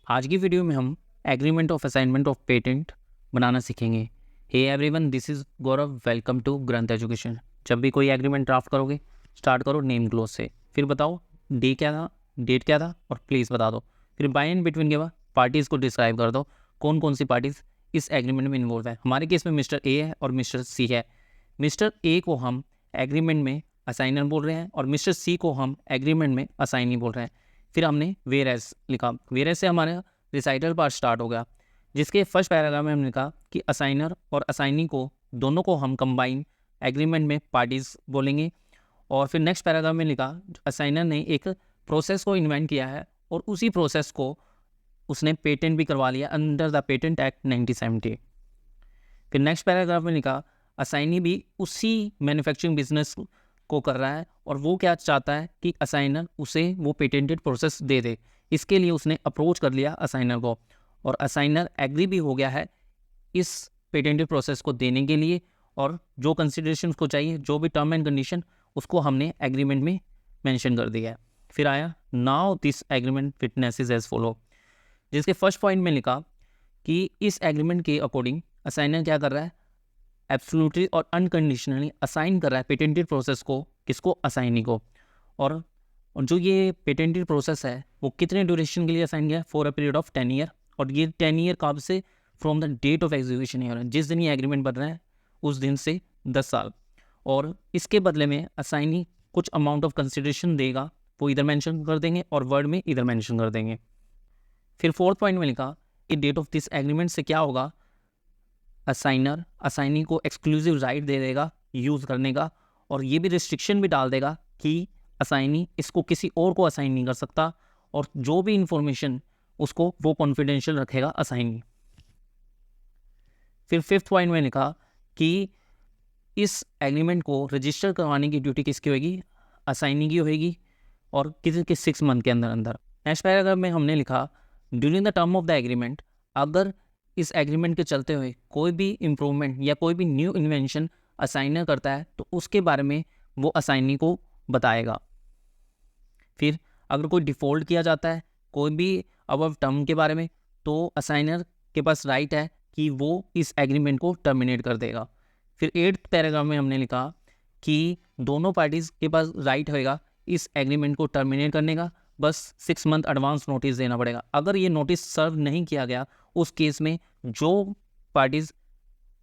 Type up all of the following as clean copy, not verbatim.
आज की वीडियो में हम agreement of assignment of patent बनाना सीखेंगे। Hey everyone, this is Gaurav, welcome to Granth education. जब भी कोई एग्रीमेंट ड्राफ्ट करोगे स्टार्ट करो नेम क्लोज से, फिर बताओ डे क्या था, डेट क्या था और प्लीज़ बता दो। फिर बाय एंड बिटवीन के बाद पार्टीज़ को डिस्क्राइब कर दो, कौन कौन सी पार्टीज़ इस एग्रीमेंट में इन्वॉल्व है। हमारे केस में मिस्टर ए है और मिस्टर सी है। मिस्टर ए को हम एग्रीमेंट में असाइनर बोल रहे हैं और मिस्टर सी को हम एग्रीमेंट में असाइनी बोल रहे हैं। फिर हमने वेयर एज लिखा, वेयर एज से हमारा रिसाइटल पार्ट स्टार्ट हो गया, जिसके फर्स्ट पैराग्राफ में हमने लिखा कि असाइनर और असाइनी को दोनों को हम कंबाइन एग्रीमेंट में पार्टीज बोलेंगे। और फिर नेक्स्ट पैराग्राफ में लिखा असाइनर ने एक प्रोसेस को इन्वेंट किया है और उसी प्रोसेस को उसने पेटेंट भी करवा लिया अंडर द पेटेंट एक्ट 1970। फिर नेक्स्ट पैराग्राफ में लिखा असाइनी भी उसी मैन्युफैक्चरिंग बिजनेस को कर रहा है और वो क्या चाहता है कि असाइनर उसे वो पेटेंटेड प्रोसेस दे दे। इसके लिए उसने अप्रोच कर लिया असाइनर को और असाइनर एग्री भी हो गया है इस पेटेंटेड प्रोसेस को देने के लिए। और जो कंसिडरेशन को चाहिए, जो भी टर्म एंड कंडीशन, उसको हमने एग्रीमेंट में मेंशन कर दिया है। फिर आया now this agreement witnesses as follow, जिसके फर्स्ट पॉइंट में लिखा कि इस एग्रीमेंट के अकॉर्डिंग असाइनर क्या कर रहा है, एब्सोल्युटली और अनकंडीशनली असाइन कर रहा है पेटेंटेड प्रोसेस को, किसको, असाइनी को। और जो ये पेटेंटेड प्रोसेस है वो कितने ड्यूरेशन के लिए असाइन किया है, for a period of 10 year. और ये 10 ईयर कब से, from the date of execution year, जिस दिन ये एग्रीमेंट बन रहा है उस दिन से 10 साल। और इसके बदले में असाइनी कुछ अमाउंट ऑफ कंसिडरेशन देगा, वो इधर मेंशन कर देंगे और वर्ड में इधर मेंशन कर देंगे। फिर फोर्थ पॉइंट में लिखा कि डेट ऑफ दिस एग्रीमेंट से क्या होगा, असाइनर असाइनी को एक्सक्लूसिव राइट दे देगा यूज़ करने का, और ये भी रिस्ट्रिक्शन भी डाल देगा कि असाइनी इसको किसी और को असाइन नहीं कर सकता और जो भी इंफॉर्मेशन उसको वो कॉन्फिडेंशियल रखेगा असाइनी। फिर फिफ्थ पॉइंट में लिखा कि इस एग्रीमेंट को रजिस्टर करवाने की ड्यूटी किसकी होगी, असाइनी की होगी, और किसी के 6 मंथ के अंदर अंदर। नेक्स्ट पैराग्राफ में हमने लिखा during the term of the agreement, अगर इस एग्रीमेंट के चलते हुए कोई भी इम्प्रूवमेंट या कोई भी न्यू इन्वेंशन असाइनर करता है तो उसके बारे में वो असाइनी को बताएगा। फिर अगर कोई डिफ़ॉल्ट किया जाता है कोई भी अबव टर्म के बारे में, तो असाइनर के पास राइट है कि वो इस एग्रीमेंट को टर्मिनेट कर देगा। फिर 8th पैराग्राफ में हमने लिखा कि दोनों पार्टीज़ के पास राइट होएगा इस एग्रीमेंट को टर्मिनेट करने का, बस 6 मंथ एडवांस नोटिस देना पड़ेगा। अगर ये नोटिस सर्व नहीं किया गया उस केस में जो पार्टीज़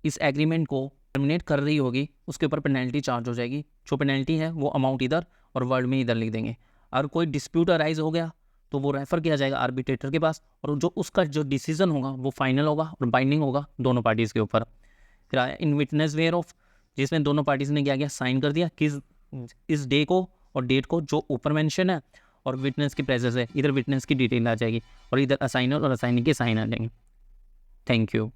इस एग्रीमेंट को टर्मिनेट कर रही होगी उसके ऊपर पेनल्टी चार्ज हो जाएगी। जो पेनल्टी है वो अमाउंट इधर और वर्ड में इधर लिख देंगे। अगर कोई डिस्प्यूट अराइज हो गया तो वो रेफर किया जाएगा आर्बिट्रेटर के पास और जो उसका जो डिसीजन होगा वो फाइनल होगा और बाइंडिंग होगा दोनों पार्टीज़ के ऊपर। फिर आया इन विटनेस वेयर ऑफ, जिसमें दोनों पार्टीज़ ने क्या किया, साइन कर दिया किस इस डे को और डेट को जो ऊपर मेंशन है, और विटनेस की प्रेजेंस है, इधर विटनेस की डिटेल आ जाएगी और इधर असाइनर और असाइनी के साइन आ जाएंगे। Thank you.